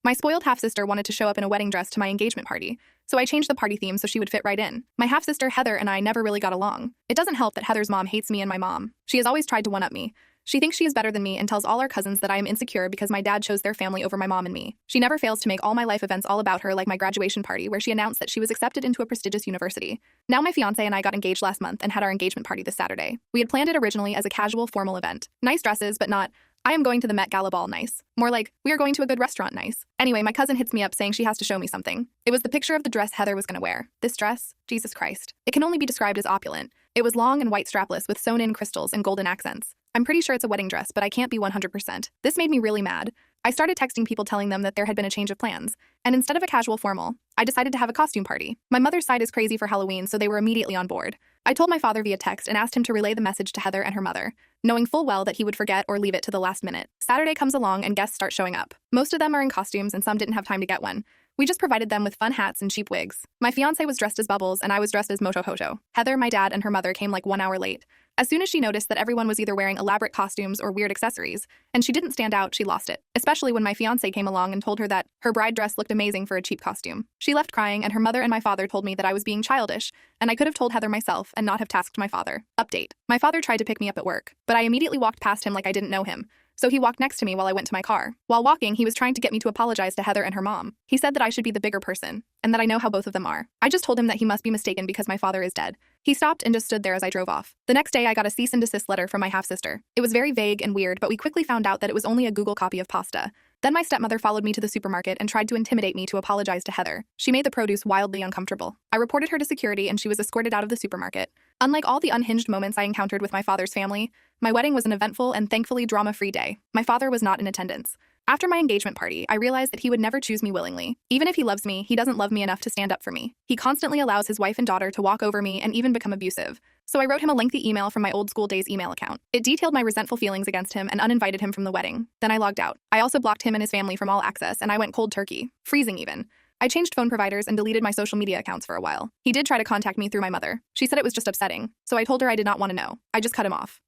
My spoiled half-sister wanted to show up in a wedding dress to my engagement party, so I changed the party theme so she would fit right in. My half-sister Heather and I never really got along. It doesn't help that Heather's mom hates me and my mom. She has always tried to one-up me. She thinks she is better than me and tells all our cousins that I am insecure because my dad chose their family over my mom and me. She never fails to make all my life events all about her, like my graduation party where she announced that she was accepted into a prestigious university. Now my fiancé and I got engaged last month and had our engagement party this Saturday. We had planned it originally as a casual, formal event. Nice dresses, but not, I am going to the Met Gala ball nice. More like, we are going to a good restaurant nice. Anyway, my cousin hits me up saying she has to show me something. It was the picture of the dress Heather was gonna wear. This dress? Jesus Christ. It can only be described as opulent. It was long and white strapless with sewn-in crystals and golden accents. I'm pretty sure it's a wedding dress, but I can't be 100%. This made me really mad. I started texting people telling them that there had been a change of plans, and instead of a casual formal, I decided to have a costume party. My mother's side is crazy for Halloween, so they were immediately on board. I told my father via text and asked him to relay the message to Heather and her mother, knowing full well that he would forget or leave it to the last minute. Saturday comes along and guests start showing up. Most of them are in costumes and some didn't have time to get one. We just provided them with fun hats and cheap wigs. My fiancé was dressed as Bubbles and I was dressed as Moto Hojo. Heather, my dad, and her mother came like 1 hour late. As soon as she noticed that everyone was either wearing elaborate costumes or weird accessories, and she didn't stand out, she lost it. Especially when my fiancé came along and told her that her bride dress looked amazing for a cheap costume. She left crying, and her mother and my father told me that I was being childish, and I could have told Heather myself and not have tasked my father. Update. My father tried to pick me up at work, but I immediately walked past him like I didn't know him. So he walked next to me while I went to my car. While walking, he was trying to get me to apologize to Heather and her mom. He said that I should be the bigger person, and that I know how both of them are. I just told him that he must be mistaken because my father is dead. He stopped and just stood there as I drove off. The next day, I got a cease and desist letter from my half-sister. It was very vague and weird, but we quickly found out that it was only a Google copy of pasta. Then my stepmother followed me to the supermarket and tried to intimidate me to apologize to Heather. She made the produce wildly uncomfortable. I reported her to security and she was escorted out of the supermarket. Unlike all the unhinged moments I encountered with my father's family, my wedding was an eventful and thankfully drama-free day. My father was not in attendance. After my engagement party, I realized that he would never choose me willingly. Even if he loves me, he doesn't love me enough to stand up for me. He constantly allows his wife and daughter to walk over me and even become abusive. So I wrote him a lengthy email from my old school days email account. It detailed my resentful feelings against him and uninvited him from the wedding. Then I logged out. I also blocked him and his family from all access, and I went cold turkey, freezing even. I changed phone providers and deleted my social media accounts for a while. He did try to contact me through my mother. She said it was just upsetting, so I told her I did not want to know. I just cut him off.